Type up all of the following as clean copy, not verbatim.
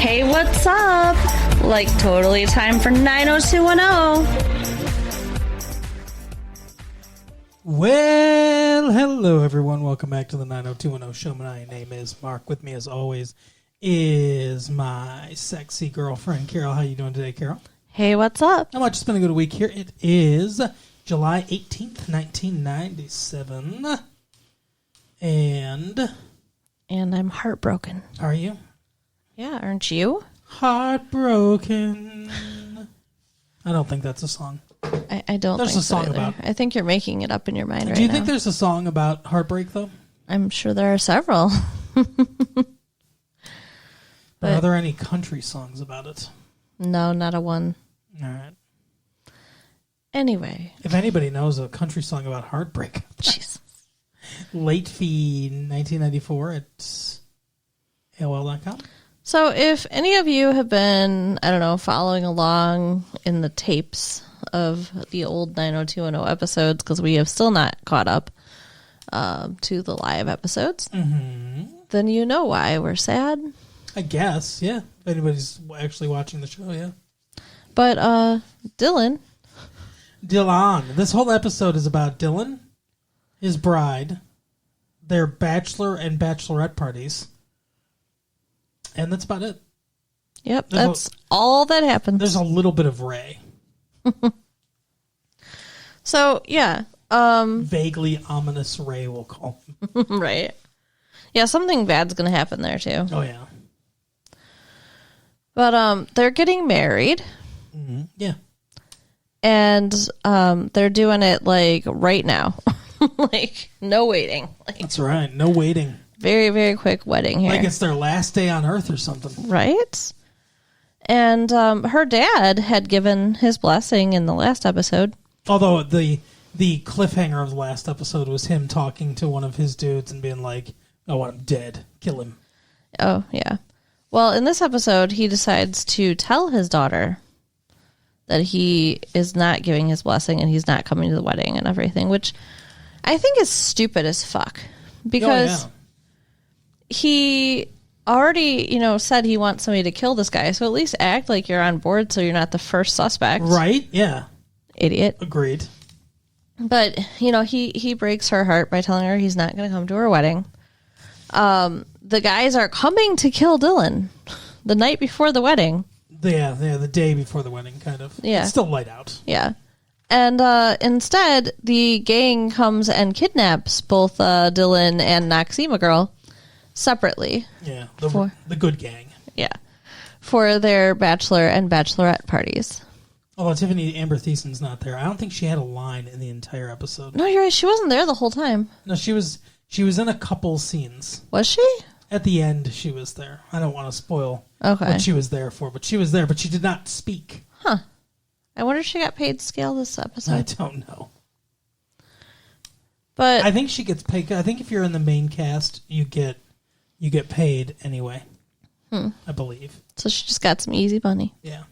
Hey, what's up? Like, totally time for 90210. Well, hello everyone. Welcome back to the 90210 show. My name is Mark. With me, as always, is my sexy girlfriend, Carol. How you doing today, Carol? Hey, what's up? Not much. It's been a good week here. It is July 18th, 1997. And I'm heartbroken. are you? Yeah, aren't you? Heartbroken. I don't think that's a song. I don't There's think a song so either. about- I think you're making it up in your mind right now. Do you think there's a song about heartbreak, though? I'm sure there are several. Or are there any country songs about it? No, not a one. All right. Anyway. If anybody knows a country song about heartbreak, Jesus. late fee 1994 at AOL.com. So if any of you have been, I don't know, following along in the tapes of the old 90210 episodes, because we have still not caught up to the live episodes, then you know why we're sad. I guess, yeah. If anybody's actually watching the show, yeah. But Dylan. This whole episode is about Dylan, his bride, their bachelor and bachelorette parties. And that's about it. Yep, that's all that happens. There's a little bit of Ray. So, yeah. Vaguely ominous Ray, we'll call him. Right. Yeah, something bad's going to happen there, too. Oh, yeah. But they're getting married. Yeah. And they're doing it, like, right now. Like, no waiting. Like, That's right. No waiting. very, very quick wedding here. Like it's their last day on Earth or something. Right? And her dad had given his blessing in the last episode. Although the cliffhanger of the last episode was him talking to one of his dudes and being like, I want him dead. Kill him. Oh, yeah. Well, in this episode, he decides to tell his daughter that he is not giving his blessing and he's not coming to the wedding and everything, which I think is stupid as fuck. Because he already, said he wants somebody to kill this guy, so at least act like you're on board so you're not the first suspect. Right? Yeah. Idiot. Agreed. But, he breaks her heart by telling her he's not going to come to her wedding. The guys are coming to kill Dylan the night before the wedding. Yeah, the day before the wedding, kind of. Yeah. It's still light out. Yeah. And instead, the gang comes and kidnaps both Dylan and Noxema Girl separately. Yeah, the good gang. Yeah. For their bachelor and bachelorette parties. Although Tiffany Amber Thiessen's not there. I don't think she had a line in the entire episode. No, you're right. She wasn't there the whole time. No, she was in a couple scenes. Was she? At the end, she was there. I don't want to spoil Okay. what she was there for, but she was there, but she did not speak. Huh. I wonder if she got paid scale this episode. I don't know. But I think she gets paid. I think if you're in the main cast, you get paid anyway. I believe. so she just got some easy money. Yeah.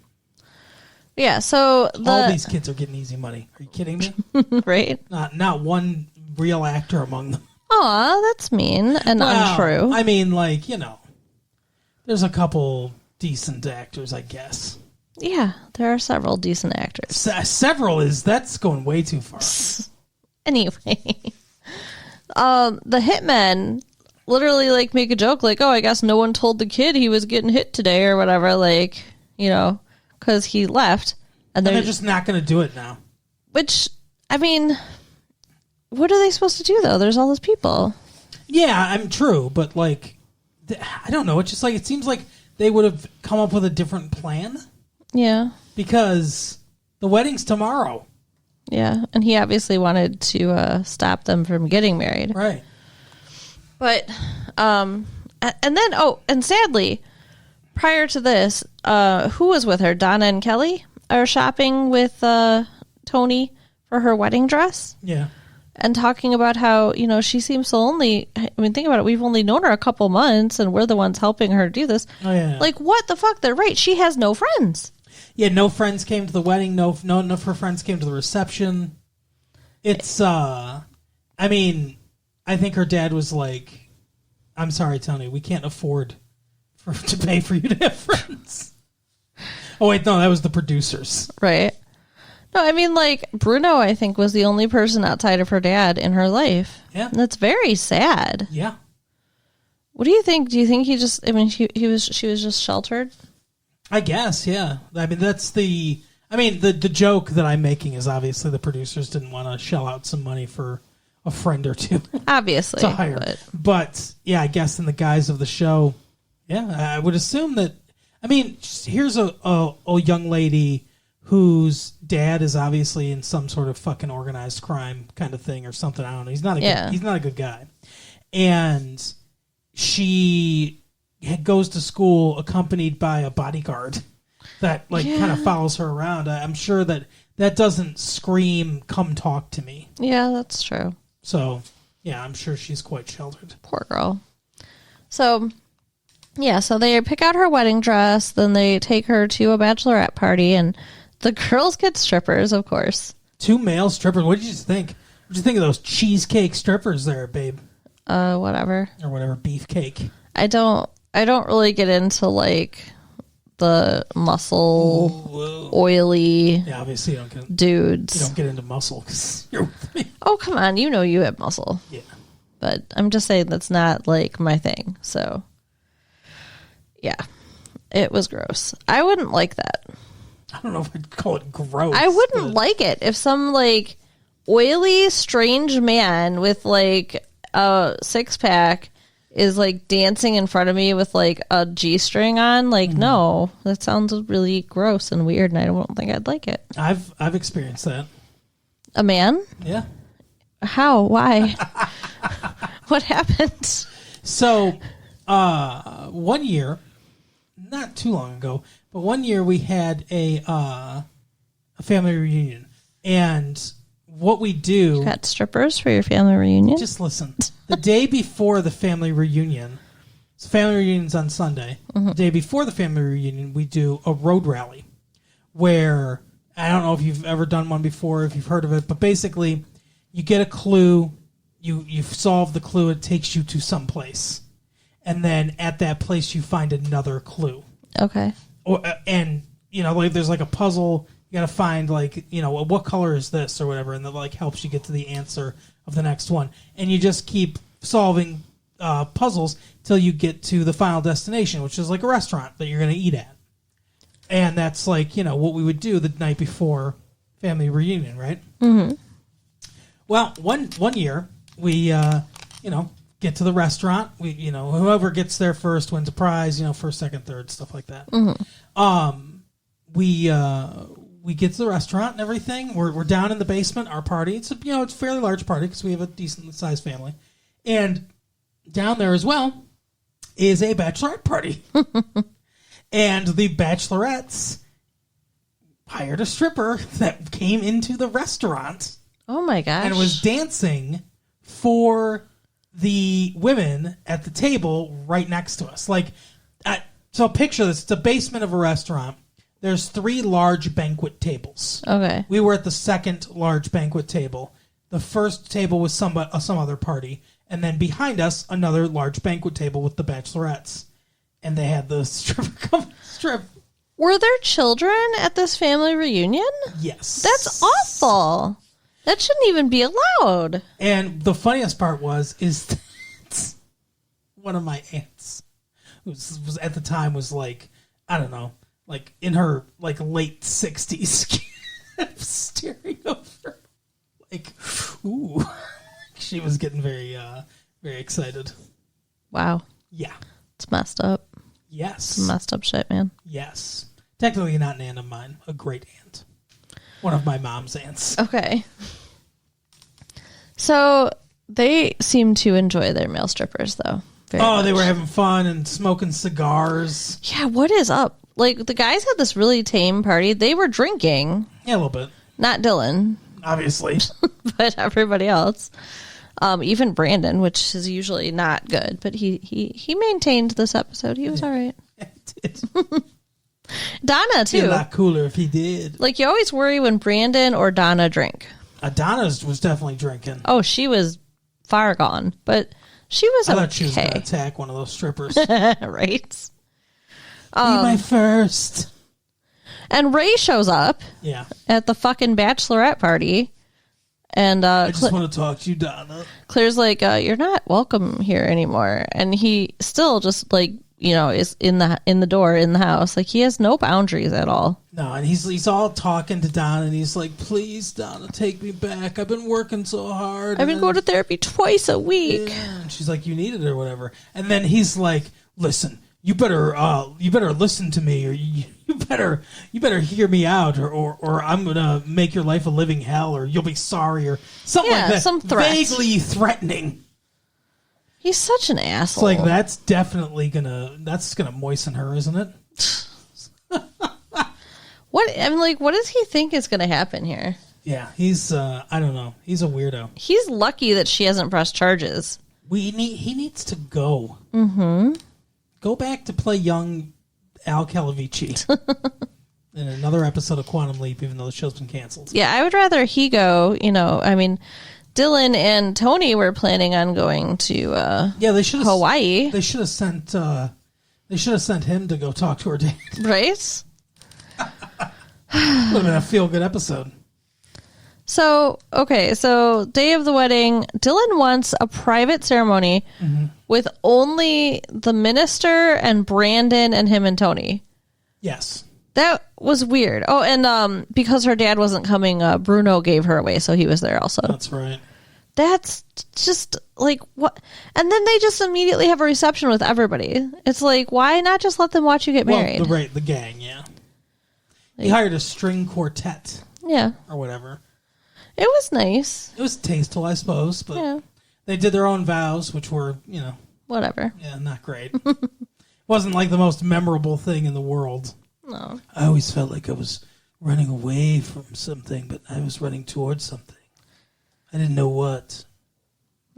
Yeah, so All these kids are getting easy money. Are you kidding me? right? Not one real actor among them. Aw, that's mean and untrue. I mean, like, there's a couple decent actors, I guess. Yeah, there are several decent actors. That's going way too far. Anyway, the hitmen literally make a joke like, "Oh, I guess no one told the kid he was getting hit today or whatever," because he left, and they're just not going to do it now. Which, I mean, what are they supposed to do though? There's all those people. Yeah, I'm true, but I don't know. It's just it seems like they would have come up with a different plan. Yeah, because the wedding's tomorrow. Yeah, and he obviously wanted to stop them from getting married. Right. But, and then, and sadly, prior to this, who was with her? Donna and Kelly are shopping with Tony for her wedding dress. Yeah. And talking about how, she seems so lonely. I mean, think about it. We've only known her a couple months, and we're the ones helping her do this. Oh, yeah. What the fuck? They're right. She has no friends. Yeah, no friends came to the wedding. None of her friends came to the reception. It's, I mean, I think her dad was like, I'm sorry, Tony, we can't afford to pay for you to have friends. Oh wait, no, that was the producers. Right. No, I mean, like, Bruno, I think, was the only person outside of her dad in her life. Yeah. And that's very sad. Yeah. What do you think? Do you think he just, I mean, she was just sheltered? I guess, yeah. I mean, the joke that I'm making is obviously the producers didn't want to shell out some money for a friend or two. Obviously. to hire. But, yeah, I guess in the guise of the show, yeah, I would assume that, I mean, here's a young lady whose dad is obviously in some sort of fucking organized crime kind of thing or something. I don't know. He's not a good guy. And she goes to school accompanied by a bodyguard that kind of follows her around. I'm sure that doesn't scream, come talk to me. Yeah, that's true. So, yeah, I'm sure she's quite sheltered. Poor girl. So, yeah, so they pick out her wedding dress, then they take her to a bachelorette party, and the girls get strippers, of course. 2 male strippers. What did you think? What did you think of those cheesecake strippers there, babe? Whatever. Or whatever, beefcake. I don't really get into, like, the muscle, oily Yeah, obviously you don't dudes. get into muscle because you're with me. Oh, come on. You know you have muscle. Yeah. But I'm just saying that's not, like, my thing. So, yeah. It was gross. I wouldn't like that. I don't know if I'd call it gross. I wouldn't like it if some, like, oily, strange man with, like, a 6-pack is, like, dancing in front of me with, like, a G-string on. Like, no, that sounds really gross and weird, and I don't think I'd like it. I've experienced that. A man? Yeah. How? Why? What happened? So, 1 year, not too long ago, but 1 year we had a family reunion, and what we do... Got strippers for your family reunion? Just listen. The day before the family reunion, so family reunion's on Sunday. The day before the family reunion, we do a road rally where, I don't know if you've ever done one before, if you've heard of it, but basically you get a clue, you solve the clue, it takes you to some place. And then at that place you find another clue. Okay. And, like there's like a puzzle. You got to find, like, what color is this or whatever, and that, like, helps you get to the answer of the next one. And you just keep solving puzzles till you get to the final destination, which is like a restaurant that you're going to eat at. And that's, like, what we would do the night before family reunion, right? Mm-hmm. Well, one year, we, get to the restaurant. We, whoever gets there first wins a prize, first, second, third, stuff like that. Mm-hmm. We get to the restaurant and everything. We're down in the basement. Our party. It's it's a fairly large party because we have a decent sized family, and down there as well is a bachelorette party. And the bachelorettes hired a stripper that came into the restaurant. Oh my gosh! And was dancing for the women at the table right next to us. So picture this: it's a basement of a restaurant. There's 3 large banquet tables. Okay. We were at the second large banquet table. The first table was some other party. And then behind us, another large banquet table with the bachelorettes. And they had the stripper come strip. Were there children at this family reunion? Yes. That's awful. That shouldn't even be allowed. And the funniest part is that one of my aunts, who was at the time was like, I don't know, like in her like late 60s, staring over, like, ooh, she was getting very, very excited. Wow. Yeah. It's messed up. Yes. It's messed up shit, man. Yes. Technically not an aunt of mine, a great aunt. One of my mom's aunts. Okay. So they seem to enjoy their male strippers, though. Very much. They were having fun and smoking cigars. Yeah, what is up? Like, the guys had this really tame party. They were drinking. Yeah, a little bit. Not Dylan. Obviously. But everybody else. Even Brandon, which is usually not good. But he maintained this episode. He was all right. Donna, too. It'd be a lot cooler if he did. Like, you always worry when Brandon or Donna drink. Donna was definitely drinking. Oh, she was far gone. But she was I okay. thought she was going to attack one of those strippers. Right? Be my first. And Ray shows up Yeah. at the fucking bachelorette party. And I just want to talk to you, Donna. Claire's like, you're not welcome here anymore. And he still just like, you know, is in the door in the house. Like he has no boundaries at all. No, and he's all talking to Donna, and he's like, "Please, Donna, take me back. I've been working so hard. I've been going to therapy twice a week." Yeah. And she's like, "You need it or whatever." And then he's like, "Listen, you better listen to me, or you better hear me out, or I'm gonna make your life a living hell, or you'll be sorry, or something like that." Some threats. Vaguely threatening. He's such an It's asshole. like that's definitely gonna moisten her, isn't it? What does he think is going to happen here? Yeah, he's I don't know. He's a weirdo. He's lucky that she hasn't pressed charges. He needs to go. Mm-hmm. Go back to play young Al Calavici in another episode of Quantum Leap, even though the show's been canceled. Yeah, I would rather he go. You know, I mean, Dylan and Tony were planning on going to They should Hawaii. They should have sent. They should have sent him to go talk to her dad. Right? Would have been a feel good episode. So, okay, so day of the wedding, Dylan wants a private ceremony with only the minister and Brandon and him and Tony. Yes. That was weird. Oh, and because her dad wasn't coming, Bruno gave her away, so he was there also. That's right. That's just like what? And then they just immediately have a reception with everybody. It's like, why not just let them watch you get married? Well, the gang, yeah. He hired a string quartet Yeah, or whatever. it was nice. It was tasteful, I suppose, but Yeah, they did their own vows, which were, whatever. not great. Wasn't like the most memorable thing in the world. No. I always felt like I was running away from something, but I was running towards something. I didn't know what.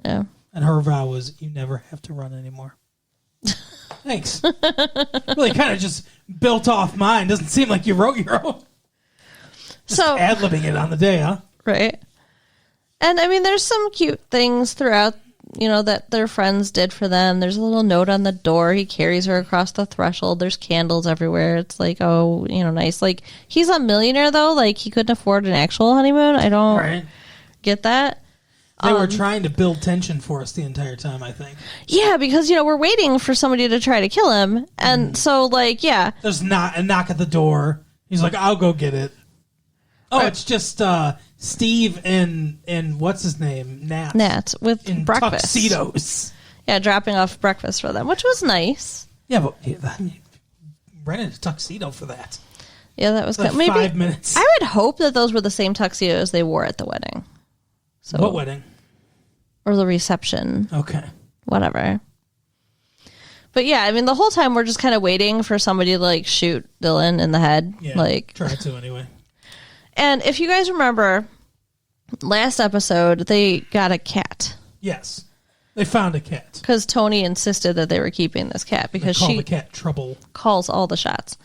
Yeah. And her vow was, you never have to run anymore. Thanks. Really kind of just built off mine. Doesn't seem like you wrote your own. Just So ad-libbing it on the day, huh? right. And I mean, there's some cute things throughout, that their friends did for them. There's a little note on the door. He carries her across the threshold. There's candles everywhere. It's like, oh, nice. Like, he's a millionaire, though. Like, he couldn't afford an actual honeymoon. I don't get that. They were trying to build tension for us the entire time, I think. Yeah, because, we're waiting for somebody to try to kill him. And so, like, yeah. There's not a knock at the door. He's like, I'll go get it. Oh, Right. It's just Steve and what's his name? Nat with in breakfast. tuxedos. Yeah, dropping off breakfast for them, which was nice. Yeah, but rented a tuxedo for that. Yeah, that was Like maybe 5 minutes. I would hope that those were the same tuxedos they wore at the wedding. So What wedding? or the reception, Okay. whatever. But yeah, I mean, the whole time we're just kind of waiting for somebody to like shoot Dylan in the head, Yeah. like. Try to anyway. And if you guys remember, last episode they got a cat Yes. They found a cat. because Tony insisted that they were keeping this cat They because call she the cat Trouble. calls all the shots.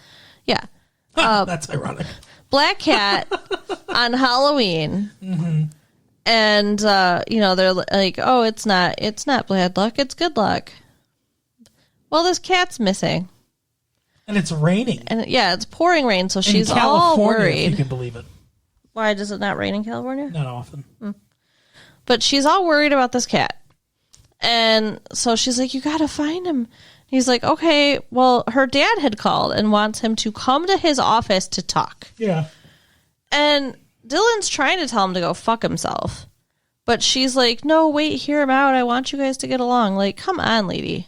Yeah. That's ironic. Black cat on Halloween. Mm-hmm. And they're like, oh, it's not bad luck, it's good luck. Well, this cat's missing. And it's raining. And yeah, it's pouring rain, so she's in all California, if you worried. can believe it. Why does it not rain in California? Not often. But she's all worried about this cat. And so she's like, you gotta find him. He's like, okay, well, her dad had called and wants him to come to his office to talk. Yeah. And Dylan's trying to tell him to go fuck himself. But she's like, no, wait, hear him out. I want you guys to get along. Like, come on, lady.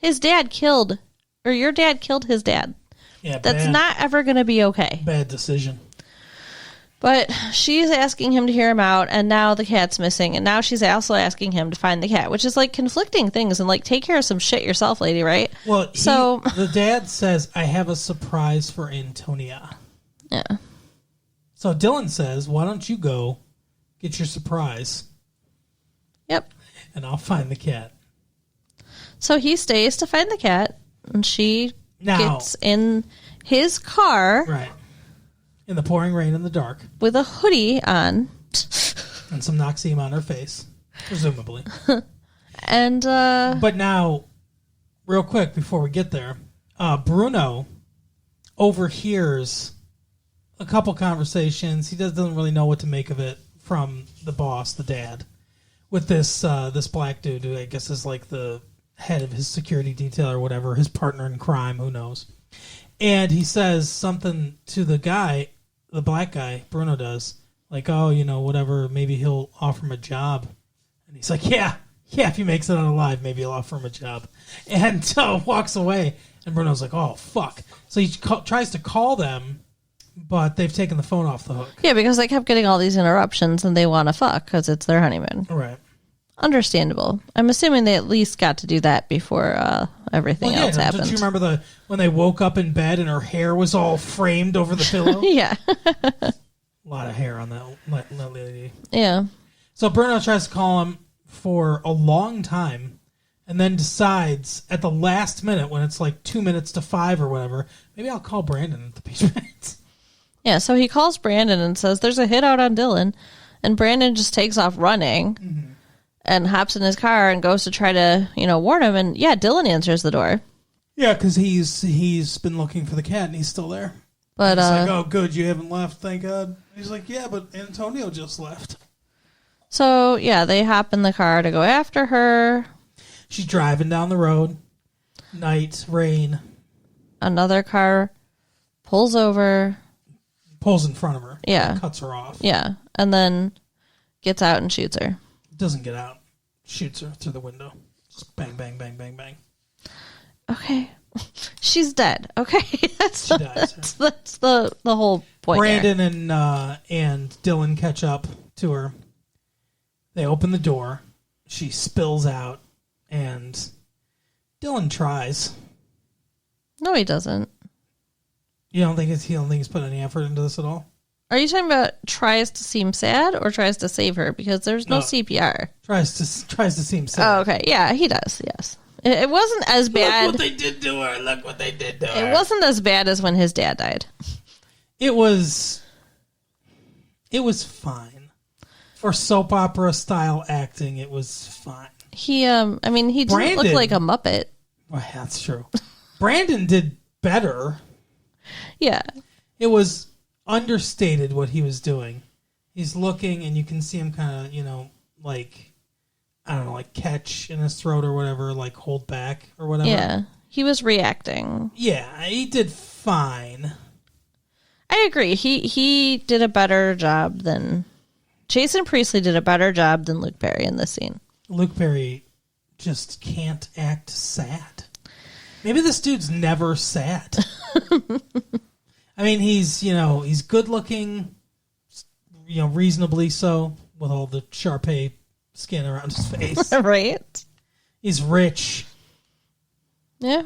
Your dad killed his dad. Yeah, That's bad, not ever going to be okay. bad decision. But she's asking him to hear him out, and now the cat's missing, and now she's also asking him to find the cat, which is like conflicting things, and like take care of some shit yourself, lady, right? Well, So- the dad says, I have a surprise for Antonia. Yeah. So Dylan says, why don't you go get your surprise Yep. and I'll find the cat. So he stays to find the cat, and she Now- gets in his car Right. In the pouring rain in the dark with a hoodie on, and some Noxium on her face, presumably. and But now, real quick before we get there, Bruno overhears a couple conversations. He doesn't really know what to make of it from the boss, the dad, with this black dude who I guess is like the head of his security detail or whatever, his partner in crime, who knows. And he says something to the guy, the black guy, Bruno does, like, oh, whatever, maybe he'll offer him a job. And he's like, yeah, if he makes it out alive, maybe he'll offer him a job. And walks away. And Bruno's like, oh, fuck. So he tries to call them, but they've taken the phone off the hook. Yeah, because they kept getting all these interruptions and they want to fuck because it's their honeymoon. Right. Understandable. I'm assuming they at least got to do that before everything else happened. Don't you remember when they woke up in bed and her hair was all framed over the pillow? Yeah. A lot of hair on that lady. Yeah. So Bruno tries to call him for a long time and then decides at the last minute when it's like 2 minutes to 5 or whatever, maybe I'll call Brandon at the Peach Pits. Yeah, so he calls Brandon and says there's a hit out on Dylan, and Brandon just takes off running. Mm-hmm. And hops in his car and goes to try to, warn him. And yeah, Dylan answers the door. Yeah, because he's been looking for the cat and he's still there. But he's like, oh, good, you haven't left, thank God. He's like, yeah, but Antonio just left. So yeah, they hop in the car to go after her. She's driving down the road. Night, rain. Another car pulls over. Pulls in front of her. Yeah. Cuts her off. Yeah, and then gets out and shoots her. Doesn't get out. Shoots her through the window. Just bang, bang, bang, bang, bang. Okay. She's dead. Okay. That's the whole point. Brandon and Dylan catch up to her. They open the door. She spills out, and Dylan tries. No, he doesn't. You don't think he's put any effort into this at all? Are you talking about tries to seem sad or tries to save her? Because there's no CPR. Tries to seem sad. Oh, okay. Yeah, he does. Yes. It wasn't as bad. Look what they did to her. Look what they did to her. It wasn't as bad as when his dad died. It was fine. For soap opera style acting, it was fine. He didn't look like a Muppet. Well, that's true. Brandon did better. Yeah. It was understated what he was doing. He's looking, and you can see him kind of, like, I don't know, like catch in his throat or whatever, like hold back or whatever. Yeah, he was reacting. Yeah, he did fine. I agree. He did a better job than... Jason Priestley did a better job than Luke Perry in this scene. Luke Perry just can't act sad. Maybe this dude's never sad. I mean, he's good looking, reasonably so, with all the Shar-Pei skin around his face. Right. He's rich. Yeah.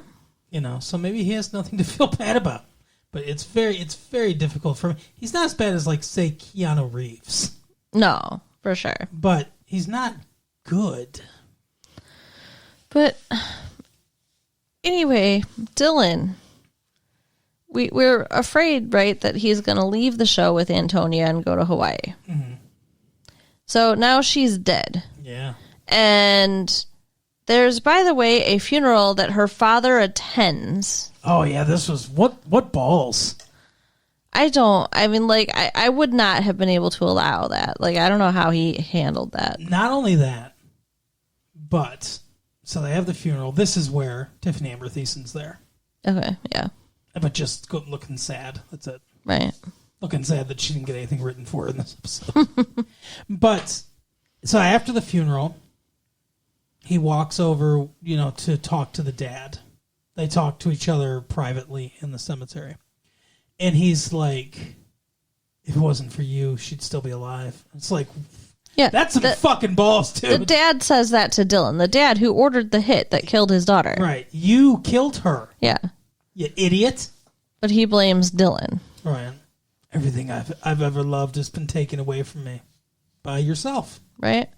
So maybe he has nothing to feel bad about. But it's very difficult for him. He's not as bad as, like, say, Keanu Reeves. No, for sure. But he's not good. But anyway, Dylan... We're afraid, right, that he's going to leave the show with Antonia and go to Hawaii. Mm-hmm. So now she's dead. Yeah. And there's, by the way, a funeral that her father attends. Oh, yeah, this was... What balls? I would not have been able to allow that. Like, I don't know how he handled that. Not only that, but... So they have the funeral. This is where Tiffany Amber Thiessen's there. Okay, yeah. But just looking sad. That's it. Right. Looking sad that she didn't get anything written for her in this episode. But, so after the funeral, he walks over, to talk to the dad. They talk to each other privately in the cemetery. And he's like, if it wasn't for you, she'd still be alive. It's like, yeah, that's some fucking balls, dude. The dad says that to Dylan. The dad who ordered the hit that killed his daughter. Right. You killed her. Yeah. You idiot. But he blames Dylan. Right. Everything I've ever loved has been taken away from me by yourself. Right.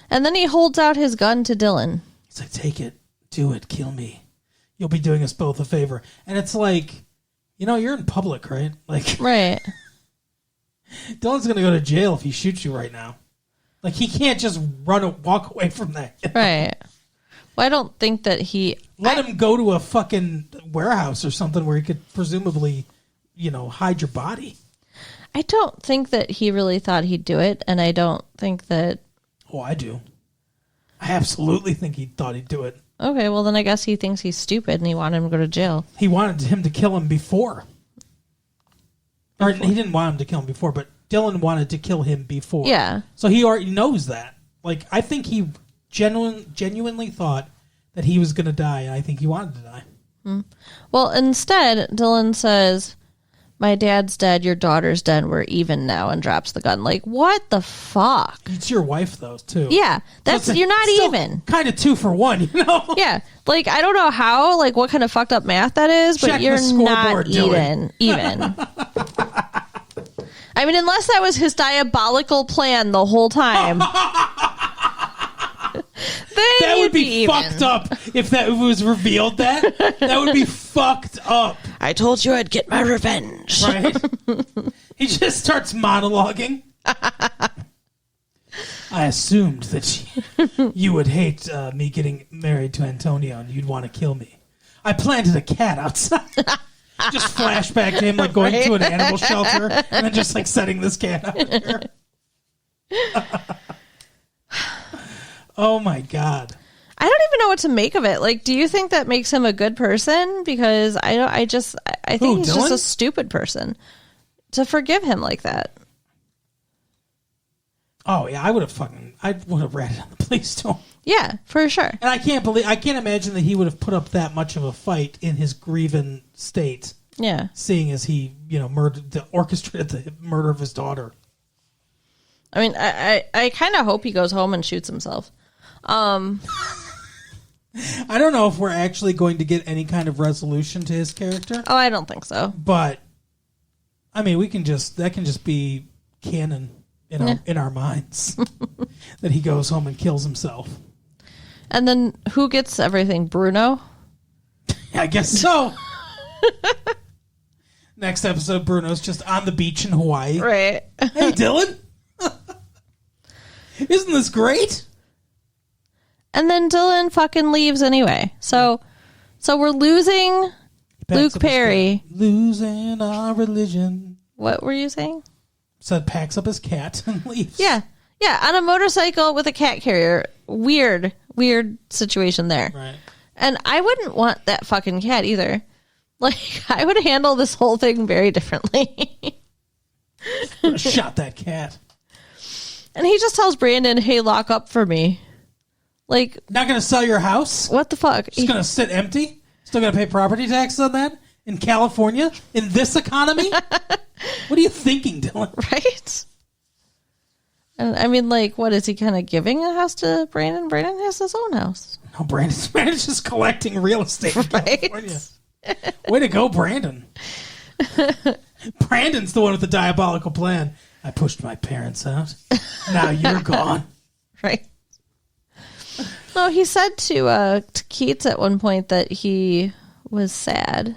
And then he holds out his gun to Dylan. He's like, take it. Do it. Kill me. You'll be doing us both a favor. And it's like, you're in public, right? Like, right. Dylan's going to go to jail if he shoots you right now. Like, he can't just walk away from that. Right. Well, I don't think that he... Let him go to a fucking warehouse or something where he could presumably, hide your body. I don't think that he really thought he'd do it, and I don't think that... Oh, I do. I absolutely think he thought he'd do it. Okay, well, then I guess he thinks he's stupid and he wanted him to go to jail. He wanted him to kill him before. Or he didn't want him to kill him before, but Dylan wanted to kill him before. Yeah. So he already knows that. Like, I think he genuinely thought that he was going to die, and I think he wanted to die. Well, instead, Dylan says, my dad's dead, your daughter's dead, we're even now, and drops the gun. Like, what the fuck? It's your wife, though, too. Yeah, you're not even. Kind of 2 for 1, Yeah, like, I don't know how, like, what kind of fucked up math that is, but Check you're the scoreboard, not even. I mean, unless that was his diabolical plan the whole time. That would be fucked up if that was revealed. That would be fucked up. I told you I'd get my revenge. Right? He just starts monologuing. I assumed that you would hate me getting married to Antonio and you'd want to kill me. I planted a cat outside. Just flashback to him like going to an animal shelter and then just like setting this cat out here. Oh my God. I don't even know what to make of it. Like, do you think that makes him a good person? Because I think he's just a stupid person to forgive him like that. Oh yeah, I would have ratted on the police to him. Yeah, for sure. And I can't imagine that he would have put up that much of a fight in his grieving state. Yeah. Seeing as he, orchestrated the murder of his daughter. I mean, I kind of hope he goes home and shoots himself. I don't know if we're actually going to get any kind of resolution to his character. Oh, I don't think so. But I mean, that can just be canon in our minds that he goes home and kills himself. And then who gets everything? Bruno? I guess so. Next episode, Bruno's just on the beach in Hawaii. Right. Hey, Dylan. Isn't this great? And then Dylan fucking leaves anyway. So we're losing Luke Perry. Losing our religion. What were you saying? Said packs up his cat and leaves. Yeah. Yeah, on a motorcycle with a cat carrier. Weird situation there. Right. And I wouldn't want that fucking cat either. Like, I would handle this whole thing very differently. Shot that cat. And he just tells Brandon, hey, lock up for me. Like, not going to sell your house? What the fuck? Just going to sit empty? Still going to pay property taxes on that? In California? In this economy? What are you thinking, Dylan? Right? And I mean, like, what is he kind of giving a house to Brandon? Brandon has his own house. No, Brandon's just collecting real estate in California. Way to go, Brandon. Brandon's the one with the diabolical plan. I pushed my parents out. Now you're gone. Right. No, he said to Keats at one point that he was sad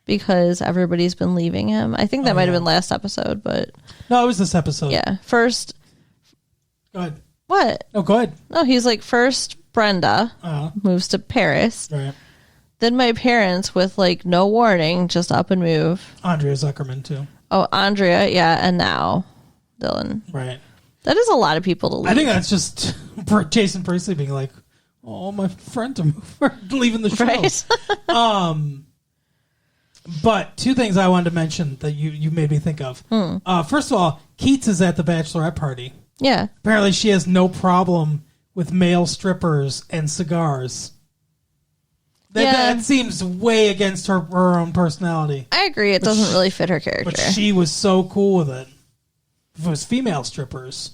because everybody's been leaving him. I think that might have been last episode, but... No, it was this episode. Yeah. First... Go ahead. What? Oh, go ahead. No, he's like, first Brenda moves to Paris. Right. Then my parents, with like no warning, just up and move. Andrea Zuckerman, too. Oh, Andrea, yeah, and now Dylan. Right. That is a lot of people to leave. I think that's just Jason Priestley being like, oh, my friends are leaving the show. Right. But 2 things I wanted to mention that you made me think of. First of all, Keats is at the bachelorette party. Yeah. Apparently she has no problem with male strippers and cigars. That seems way against her own personality. I agree. It doesn't really fit her character. But she was so cool with it. If it was female strippers.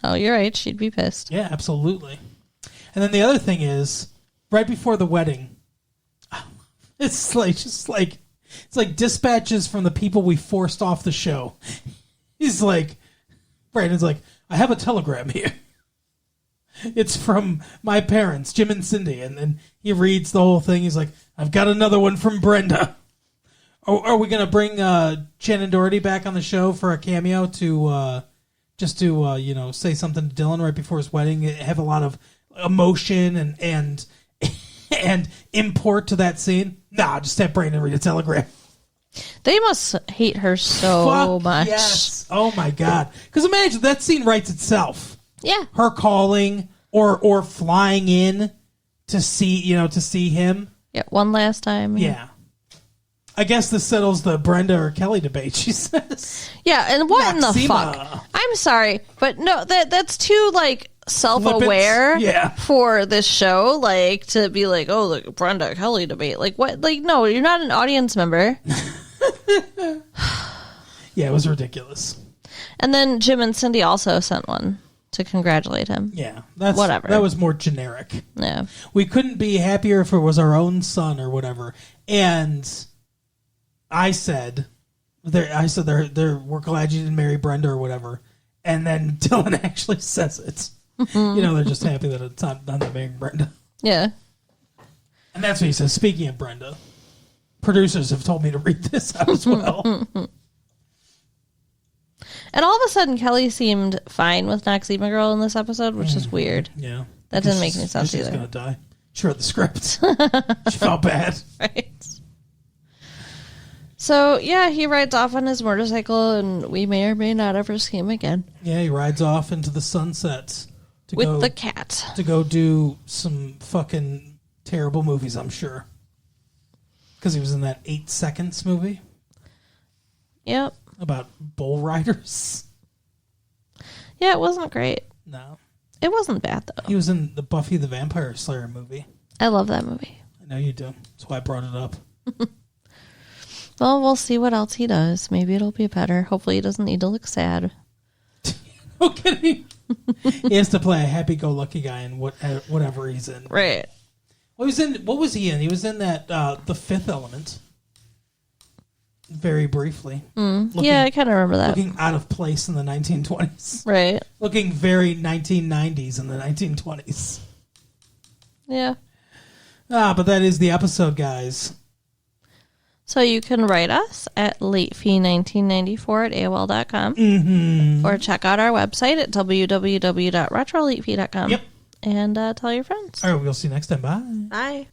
Oh, you're right. She'd be pissed. Yeah, absolutely. And then the other thing is, right before the wedding, it's like dispatches from the people we forced off the show. He's like, Brandon's like, I have a telegram here. It's from my parents, Jim and Cindy. And then he reads the whole thing. He's like, I've got another one from Brenda. Are we going to bring Shannon Doherty back on the show for a cameo to say something to Dylan right before his wedding? Have a lot of emotion and and import to that scene. Nah, just have Brandon read a telegram. They must hate her so Fuck much. yes. Oh my god. Because imagine that scene writes itself. Yeah. Her calling or flying in to see him. Yeah. One last time. Yeah. I guess this settles the Brenda or Kelly debate, she says. Yeah, and what in the Maxima. fuck? I'm sorry, but no, that's too like self-aware Yeah. for this show, like to be like, oh, the Brenda Kelly debate. Like what? Like no, you're not an audience member. Yeah, it was ridiculous. And then Jim and Cindy also sent one to congratulate him. Yeah, that's Whatever. That was more generic. Yeah. We couldn't be happier if it was our own son or whatever. And I said, we're glad you didn't marry Brenda or whatever. And then Dylan actually says it. They're just happy that it's not marrying Brenda. Yeah. And that's what he says. Speaking of Brenda, producers have told me to read this out as well. And all of a sudden, Kelly seemed fine with Noxema Girl in this episode, which is weird. Yeah. That didn't make any sense She's either. going to die. She read the script. She felt bad. Right. So, yeah, he rides off on his motorcycle, and we may or may not ever see him again. Yeah, he rides off into the sunset With the cat. to go do some fucking terrible movies, I'm sure. Because he was in that 8 Seconds movie Yep. about bull riders. Yeah, it wasn't great. No. It wasn't bad, though. He was in the Buffy the Vampire Slayer movie. I love that movie. I know you do. That's why I brought it up. Well, we'll see what else he does. Maybe it'll be better. Hopefully he doesn't need to look sad. No kidding. He has to play a happy-go-lucky guy in whatever he's in. Right. What was he in? He was in that The Fifth Element. Very briefly. Yeah, I kind of remember that. Looking out of place in the 1920s. Right. Looking very 1990s in the 1920s. Yeah. But that is the episode, guys. So you can write us at latefee1994 at AOL.com or check out our website at www.retrolatefee.com. Yep. And tell your friends. All right, we'll see you next time. Bye. Bye.